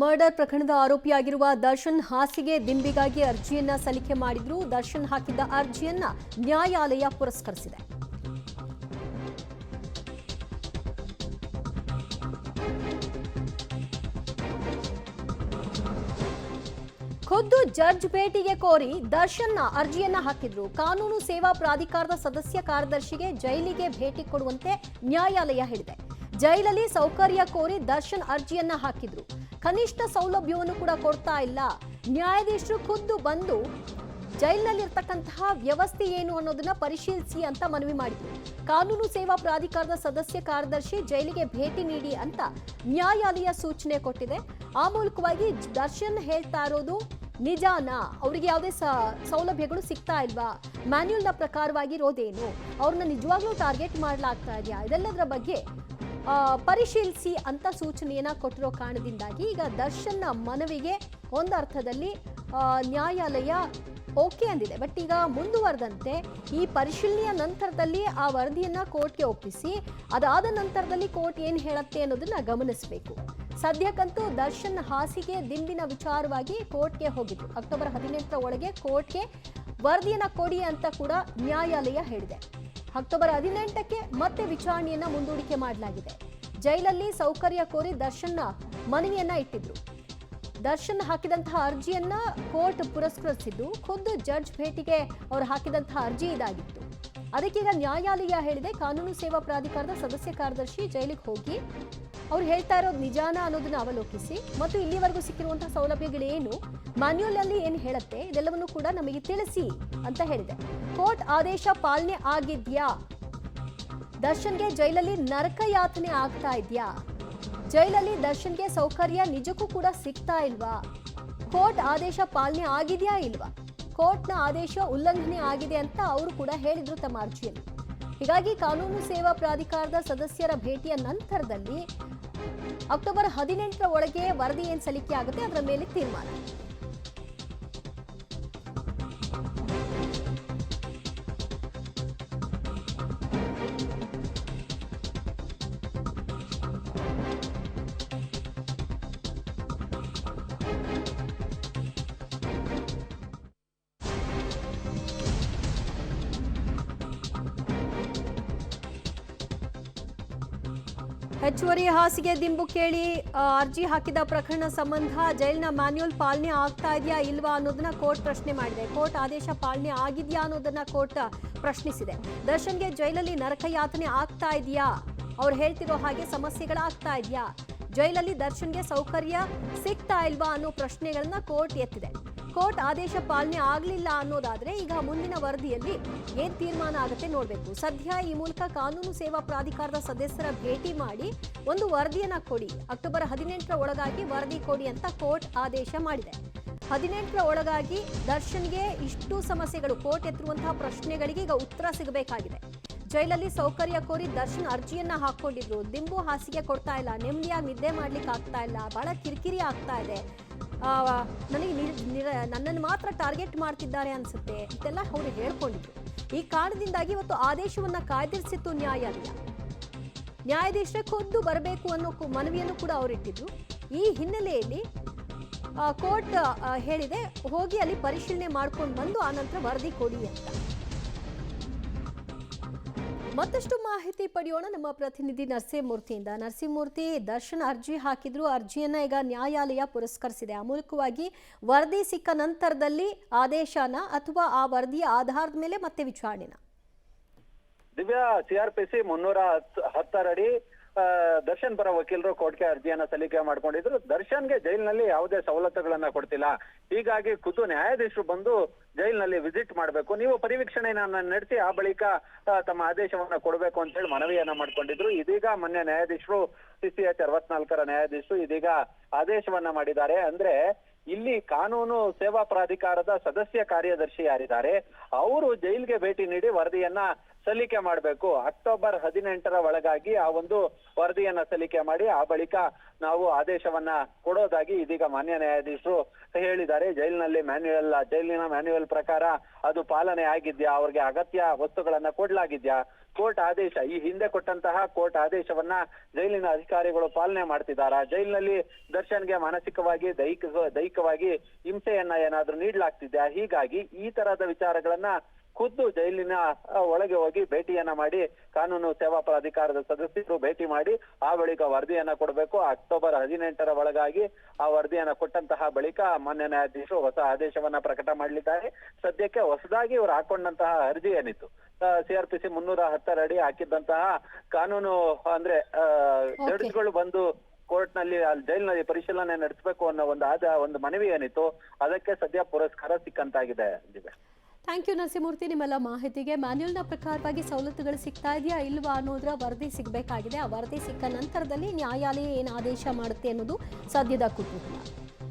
Murder ಪ್ರಕರಣದ ಆರೋಪಿಯಾಗಿರುವ ದರ್ಶನ್ ಹಾಸಿಗೆ ದಿಂಬಿಗಾಗಿ ಅರ್ಜಿಯನ್ನ ಸಲ್ಲಿಕೆ ಮಾಡಿದ್ರು. ದರ್ಶನ್ ಹಾಕಿದ್ದ ಅರ್ಜಿಯನ್ನ ನ್ಯಾಯಾಲಯ ಪುರಸ್ಕರಿಸಿದೆ. ಖುದ್ದು ಜಡ್ಜ್ ಭೇಟಿಗೆ ಕೋರಿ ದರ್ಶನ್ ಅರ್ಜಿಯನ್ನ ಹಾಕಿದ್ರು. ಕಾನೂನು ಸೇವಾ ಪ್ರಾಧಿಕಾರದ ಸದಸ್ಯ ಕಾರ್ಯದರ್ಶಿಗೆ ಜೈಲಿಗೆ ಭೇಟಿ ಕೊಡುವಂತೆ ನ್ಯಾಯಾಲಯ ಹೇಳಿದೆ. ಜೈಲಲ್ಲಿ ಸೌಕರ್ಯ ಕೋರಿ ದರ್ಶನ್ ಅರ್ಜಿಯನ್ನ ಹಾಕಿದ್ರು. ಕನಿಷ್ಠ ಸೌಲಭ್ಯವನ್ನು ಕೂಡ ಕೊಡ್ತಾ ಇಲ್ಲ. ನ್ಯಾಯಾಧೀಶರು ಖುದ್ದು ಬಂದು ಜೈಲಿನಲ್ಲಿರ್ತಕ್ಕಂತಹ ವ್ಯವಸ್ಥೆ ಏನು ಅನ್ನೋದನ್ನ ಪರಿಶೀಲಿಸಿ ಅಂತ ಮನವಿ ಮಾಡಿದ್ರು. ಕಾನೂನು ಸೇವಾ ಪ್ರಾಧಿಕಾರದ ಸದಸ್ಯ ಕಾರ್ಯದರ್ಶಿ ಜೈಲಿಗೆ ಭೇಟಿ ನೀಡಿ ಅಂತ ನ್ಯಾಯಾಲಯ ಸೂಚನೆ ಕೊಟ್ಟಿದೆ. ಆ ಮೂಲಕವಾಗಿ ದರ್ಶನ್ ಹೇಳ್ತಾ ಇರೋದು ನಿಜಾನಾ, ಅವರಿಗೆ ಯಾವುದೇ ಸೌಲಭ್ಯಗಳು ಸಿಗ್ತಾ ಇಲ್ವಾ, ಮ್ಯಾನ್ಯುಯಲ್ನ ಪ್ರಕಾರವಾಗಿ ಇರೋದೇನು, ಅವ್ರನ್ನ ನಿಜವಾಗ್ಲೂ ಟಾರ್ಗೆಟ್ ಮಾಡಲಾಗ್ತಾ ಇದೆಯಾ, ಇದೆಲ್ಲದರ ಬಗ್ಗೆ ಪರಿಶೀಲಿಸಿ ಅಂತ ಸೂಚನೆಯನ್ನ ಕೊಟ್ಟಿರೋ ಕಾರಣದಿಂದಾಗಿ ಈಗ ದರ್ಶನ್ ಮನವಿಗೆ ಒಂದರ್ಥದಲ್ಲಿ ನ್ಯಾಯಾಲಯ ಓಕೆ ಅಂದಿದೆ. ಬಟ್ ಈಗ ಮುಂದುವರೆದಂತೆ ಈ ಪರಿಶೀಲನೆಯ ನಂತರದಲ್ಲಿ ಆ ವರದಿಯನ್ನ ಕೋರ್ಟ್ಗೆ ಒಪ್ಪಿಸಿ ಅದಾದ ನಂತರದಲ್ಲಿ ಕೋರ್ಟ್ ಏನು ಹೇಳುತ್ತೆ ಅನ್ನೋದನ್ನ ಗಮನಿಸಬೇಕು. ಸದ್ಯಕ್ಕಂತೂ ದರ್ಶನ್ ಹಾಸಿಗೆ ದಿಂಬಿನ ವಿಚಾರವಾಗಿ ಕೋರ್ಟ್ಗೆ ಹೋಗಿದ್ರು. ಅಕ್ಟೋಬರ್ 18ರ ಒಳಗೆ ಕೋರ್ಟ್ಗೆ ವರದಿಯನ್ನ ಕೊಡಿ ಅಂತ ಕೂಡ ನ್ಯಾಯಾಲಯ ಹೇಳಿದೆ. ಅಕ್ಟೋಬರ್ 18ಕ್ಕೆ ಮತ್ತೆ ವಿಚಾರಣೆಯನ್ನ ಮುಂದೂಡಿಕೆ ಮಾಡಲಾಗಿದೆ. ಜೈಲಲ್ಲಿ ಸೌಕರ್ಯ ಕೋರಿ ದರ್ಶನ್ ಮನವಿಯನ್ನ ಇಟ್ಟಿದ್ರು. ದರ್ಶನ್ ಹಾಕಿದಂತಹ ಅರ್ಜಿಯನ್ನ ಕೋರ್ಟ್ ಪುರಸ್ಕರಿಸಿದ್ದು ಖುದ್ದು ಜಡ್ಜ್ ಭೇಟಿಗೆ ಅವರು ಹಾಕಿದಂತಹ ಅರ್ಜಿ ಇದಾಗಿತ್ತು. ಅದಕ್ಕೀಗ ನ್ಯಾಯಾಲಯ ಹೇಳಿದೆ ಕಾನೂನು ಸೇವಾ ಪ್ರಾಧಿಕಾರದ ಸದಸ್ಯ ಕಾರ್ಯದರ್ಶಿ ಜೈಲಿಗೆ ಹೋಗಿ ಅವ್ರು ಹೇಳ್ತಾ ಇರೋದು ನಿಜಾನ ಅನ್ನೋದನ್ನ ಅವಲೋಕಿಸಿ ಮತ್ತು ಇಲ್ಲಿವರೆಗೂ ಸಿಕ್ಕಿರುವಂತಹ ಸೌಲಭ್ಯಗಳೇನು, ಮ್ಯಾನ್ಯುಯಲ್ ಅಲ್ಲಿ ಏನು ಹೇಳುತ್ತೆ, ಇದೆಲ್ಲವನ್ನು ಕೂಡ ನಮಗೆ ತಿಳಿಸಿ ಅಂತ ಹೇಳಿದೆ. ಕೋರ್ಟ್ ಆದೇಶ ಪಾಲನೆ ಆಗಿದ್ಯಾ, ದರ್ಶನ್ಗೆ ಜೈಲಲ್ಲಿ ನರಕ ಯಾತನೆ ಆಗ್ತಾ ಇದೆಯಾ, ಜೈಲಲ್ಲಿ ದರ್ಶನ್ಗೆ ಸೌಕರ್ಯ ನಿಜಕ್ಕೂ ಕೂಡ ಸಿಗ್ತಾ ಇಲ್ವಾ, ಕೋರ್ಟ್ ಆದೇಶ ಪಾಲನೆ ಆಗಿದೆಯಾ ಇಲ್ವಾ, ಕೋರ್ಟ್ನ ಆದೇಶ ಉಲ್ಲಂಘನೆ ಆಗಿದೆ ಅಂತ ಅವರು ಕೂಡ ಹೇಳಿದ್ರು ತಮ್ಮ ಅರ್ಜಿಯಲ್ಲಿ. ಹೀಗಾಗಿ ಕಾನೂನು ಸೇವಾ ಪ್ರಾಧಿಕಾರದ ಸದಸ್ಯರ ಭೇಟಿಯ ನಂತರದಲ್ಲಿ ಅಕ್ಟೋಬರ್ 18ರ ಒಳಗೆ ವರದಿ ಏನು ಸಲ್ಲಿಕೆ ಆಗುತ್ತೆ ಅದರ ಮೇಲೆ ತೀರ್ಮಾನ. ಹೆಚ್ಚುವರಿ ಹಾಸಿಗೆ ದಿಂಬು ಕೇಳಿ ಅರ್ಜಿ ಹಾಕಿದ ಪ್ರಕರಣ ಸಂಬಂಧ ಜೈಲಿನ ಮ್ಯಾನ್ಯುಯಲ್ ಪಾಲನೆ ಆಗ್ತಾ ಇದೆಯಾ ಇಲ್ವಾ ಅನ್ನೋದನ್ನ ಕೋರ್ಟ್ ಪ್ರಶ್ನೆ ಮಾಡಿದೆ. ಕೋರ್ಟ್ ಆದೇಶ ಪಾಲನೆ ಆಗಿದೆಯಾ ಅನ್ನೋದನ್ನ ಕೋರ್ಟ್ ಪ್ರಶ್ನಿಸಿದೆ. ದರ್ಶನ್ಗೆ ಜೈಲಲ್ಲಿ ನರಕ ಯಾತನೆ ಆಗ್ತಾ ಇದೆಯಾ, ಅವ್ರು ಹೇಳ್ತಿರೋ ಹಾಗೆ ಸಮಸ್ಯೆಗಳಾಗ್ತಾ ಇದೆಯಾ, ಜೈಲಲ್ಲಿ ದರ್ಶನ್ಗೆ ಸೌಕರ್ಯ ಸಿಗ್ತಾ ಇಲ್ವಾ ಅನ್ನೋ ಪ್ರಶ್ನೆಗಳನ್ನ ಕೋರ್ಟ್ ಎತ್ತಿದೆ. ಕೋರ್ಟ್ ಆದೇಶ ಪಾಲನೆ ಆಗಲಿಲ್ಲ ಅನ್ನೋದಾದ್ರೆ ಈಗ ಮುಂದಿನ ವರದಿಯಲ್ಲಿ ಏನ್ ತೀರ್ಮಾನ ಆಗುತ್ತೆ ನೋಡ್ಬೇಕು. ಸದ್ಯ ಈ ಮೂಲಕ ಕಾನೂನು ಸೇವಾ ಪ್ರಾಧಿಕಾರದ ಸದಸ್ಯರ ಭೇಟಿ ಮಾಡಿ ಒಂದು ವರದಿಯನ್ನ ಕೊಡಿ, ಅಕ್ಟೋಬರ್ 18ರ ಒಳಗಾಗಿ ವರದಿ ಕೊಡಿ ಅಂತ ಕೋರ್ಟ್ ಆದೇಶ ಮಾಡಿದೆ. 18ರ ಒಳಗಾಗಿ ದರ್ಶನ್ಗೆ ಇಷ್ಟು ಸಮಸ್ಯೆಗಳು, ಕೋರ್ಟ್ ಎತ್ತಿರುವಂತಹ ಪ್ರಶ್ನೆಗಳಿಗೆ ಈಗ ಉತ್ತರ ಸಿಗಬೇಕಾಗಿದೆ. ಜೈಲಲ್ಲಿ ಸೌಕರ್ಯ ಕೋರಿ ದರ್ಶನ್ ಅರ್ಜಿಯನ್ನ ಹಾಕೊಂಡಿದ್ರು. ದಿಂಬು ಹಾಸಿಗೆ ಕೊಡ್ತಾ ಇಲ್ಲ, ನೆಮ್ಮದಿಯಾಗಿ ನಿದ್ದೆ ಮಾಡ್ಲಿಕ್ಕೆ ಆಗ್ತಾ ಇಲ್ಲ, ಬಹಳ ಕಿರಿಕಿರಿ ಆಗ್ತಾ ಇದೆ, ನನಗೆ ನನ್ನನ್ನು ಮಾತ್ರ ಟಾರ್ಗೆಟ್ ಮಾಡ್ತಿದ್ದಾರೆ ಅನ್ಸುತ್ತೆ ಅಂತೆಲ್ಲ ಅವರು ಹೇಳ್ಕೊಂಡಿದ್ರು. ಈ ಕಾರಣದಿಂದಾಗಿ ಇವತ್ತು ಆದೇಶವನ್ನ ಕಾಯ್ದಿರಿಸಿತ್ತು ನ್ಯಾಯಾಲಯ. ನ್ಯಾಯಾಧೀಶರೇ ಖುದ್ದು ಬರಬೇಕು ಅನ್ನೋ ಮನವಿಯನ್ನು ಕೂಡ ಅವರಿಟ್ಟಿದ್ರು. ಈ ಹಿನ್ನೆಲೆಯಲ್ಲಿ ಕೋರ್ಟ್ ಹೇಳಿದೆ ಹೋಗಿ ಅಲ್ಲಿ ಪರಿಶೀಲನೆ ಮಾಡ್ಕೊಂಡು ಬಂದು ಆನಂತರ ವರದಿ ಕೊಡಿ ಅಂತ. ಮತ್ತಷ್ಟು ಮಾಹಿತಿ ಪಡೆಯೋಣ ನಮ್ಮ ಪ್ರತಿನಿಧಿ ನರಸಿಂಹಮೂರ್ತಿಯಿಂದ. ನರಸಿಂಹಮೂರ್ತಿ, ದರ್ಶನ್ ಅರ್ಜಿ ಹಾಕಿದ್ರು, ಅರ್ಜಿಯನ್ನ ಈಗ ನ್ಯಾಯಾಲಯ ಪುರಸ್ಕರಿಸಿದೆ. ಆ ಮೂಲಕವಾಗಿ ವರದಿ ಸಿಕ್ಕ ನಂತರದಲ್ಲಿ ಆದೇಶನ ಅಥವಾ ಆ ವರದಿಯ ಆಧಾರದ ಮೇಲೆ ಮತ್ತೆ ವಿಚಾರಣೆನ? ದಿವ್ಯಾ, CRPC 310 ಅಡಿ ದರ್ಶನ್ ಪರ ವಕೀಲರು ಕೋರ್ಟ್ಗೆ ಅರ್ಜಿಯನ್ನ ಸಲ್ಲಿಕೆ ಮಾಡ್ಕೊಂಡಿದ್ರು. ದರ್ಶನ್ಗೆ ಜೈಲಿನಲ್ಲಿ ಯಾವುದೇ ಸವಲತ್ತುಗಳನ್ನ ಕೊಡ್ತಿಲ್ಲ, ಹೀಗಾಗಿ ಖುದ್ದು ನ್ಯಾಯಾಧೀಶರು ಬಂದು ಜೈಲಿನಲ್ಲಿ ವಿಸಿಟ್ ಮಾಡ್ಬೇಕು, ನೀವು ಪರಿವೀಕ್ಷಣೆಯನ್ನ ನಡೆಸಿ ಆ ಬಳಿಕ ತಮ್ಮ ಆದೇಶವನ್ನ ಕೊಡ್ಬೇಕು ಅಂತ ಹೇಳಿ ಮನವಿಯನ್ನ ಮಾಡ್ಕೊಂಡಿದ್ರು. ಇದೀಗ ಮೊನ್ನೆ ನ್ಯಾಯಾಧೀಶರು CCH 64ರ ನ್ಯಾಯಾಧೀಶರು ಇದೀಗ ಆದೇಶವನ್ನ ಮಾಡಿದ್ದಾರೆ. ಅಂದ್ರೆ ಇಲ್ಲಿ ಕಾನೂನು ಸೇವಾ ಪ್ರಾಧಿಕಾರದ ಸದಸ್ಯ ಕಾರ್ಯದರ್ಶಿ ಯಾರಿದ್ದಾರೆ ಅವರು ಜೈಲಿಗೆ ಭೇಟಿ ನೀಡಿ ವರದಿಯನ್ನ ಸಲ್ಲಿಕೆ ಮಾಡಬೇಕು. ಅಕ್ಟೋಬರ್ 18ರ ಒಳಗಾಗಿ ಆ ಒಂದು ವರದಿಯನ್ನ ಸಲ್ಲಿಕೆ ಮಾಡಿ ಆ ಬಳಿಕ ನಾವು ಆದೇಶವನ್ನ ಕೊಡೋದಾಗಿ ಇದೀಗ ಮಾನ್ಯ ನ್ಯಾಯಾಧೀಶರು ಹೇಳಿದ್ದಾರೆ. ಜೈಲಿನ ಮ್ಯಾನ್ಯುಯಲ್ ಪ್ರಕಾರ ಅದು ಪಾಲನೆ ಆಗಿದ್ಯಾ, ಅವ್ರಿಗೆ ಅಗತ್ಯ ವಸ್ತುಗಳನ್ನ ಕೊಡ್ಲಾಗಿದ್ಯಾ, ಕೋರ್ಟ್ ಆದೇಶ ಈ ಹಿಂದೆ ಕೊಟ್ಟಂತಹ ಕೋರ್ಟ್ ಆದೇಶವನ್ನ ಜೈಲಿನ ಅಧಿಕಾರಿಗಳು ಪಾಲನೆ ಮಾಡ್ತಿದ್ದಾರಾ, ಜೈಲಿನಲ್ಲಿ ದರ್ಶನ್ಗೆ ಮಾನಸಿಕವಾಗಿ ದೈಹಿಕವಾಗಿ ಹಿಂಸೆಯನ್ನ ಏನಾದ್ರೂ ನೀಡಲಾಗ್ತಿದ್ಯಾ, ಹೀಗಾಗಿ ಈ ತರಹದ ವಿಚಾರಗಳನ್ನ ಖುದ್ದು ಜೈಲಿನ ಒಳಗೆ ಹೋಗಿ ಭೇಟಿಯನ್ನ ಮಾಡಿ ಕಾನೂನು ಸೇವಾ ಪ್ರಾಧಿಕಾರದ ಸದಸ್ಯರು ಭೇಟಿ ಮಾಡಿ ಆ ಬಳಿಕ ವರದಿಯನ್ನ ಕೊಡಬೇಕು. ಅಕ್ಟೋಬರ್ 18ರ ಒಳಗಾಗಿ ಆ ವರದಿಯನ್ನ ಕೊಟ್ಟಂತಹ ಬಳಿಕ ಮಾನ್ಯ ನ್ಯಾಯಾಧೀಶರು ಹೊಸ ಆದೇಶವನ್ನ ಪ್ರಕಟ ಮಾಡಲಿದ್ದಾರೆ. ಸದ್ಯಕ್ಕೆ ಹೊಸದಾಗಿ ಇವರು ಹಾಕೊಂಡಂತಹ ಅರ್ಜಿ ಏನಿತ್ತು CRPC 310 ಅಡಿ ಹಾಕಿದ್ದಂತಹ ಕಾನೂನು ಅಂದ್ರೆ ಜಡ್ಜ್ಗಳು ಬಂದು ಕೋರ್ಟ್ ನಲ್ಲಿ ಜೈಲಿನಲ್ಲಿ ಪರಿಶೀಲನೆ ನಡೆಸಬೇಕು ಅನ್ನೋ ಒಂದು ಮನವಿ ಏನಿತ್ತು ಅದಕ್ಕೆ ಸದ್ಯ ಪುರಸ್ಕಾರ ಸಿಕ್ಕಂತಾಗಿದೆ. ಥ್ಯಾಂಕ್ ಯು ನರಸಿಂಹಮೂರ್ತಿ, ನಿಮ್ಮೆಲ್ಲ ಮಾಹಿತಿಗೆ. ಮ್ಯಾನ್ಯುಯಲ್ನ ಪ್ರಕಾರವಾಗಿ ಸವಲತ್ತುಗಳು ಸಿಗ್ತಾ ಇದೆಯಾ ಇಲ್ವಾ ಅನ್ನೋದರ ವರದಿ ಸಿಗಬೇಕಾಗಿದೆ. ಆ ವರದಿ ಸಿಕ್ಕ ನಂತರದಲ್ಲಿ ನ್ಯಾಯಾಲಯ ಏನು ಆದೇಶ ಮಾಡುತ್ತೆ ಅನ್ನೋದು ಸದ್ಯದ ಕುತೂಹಲ.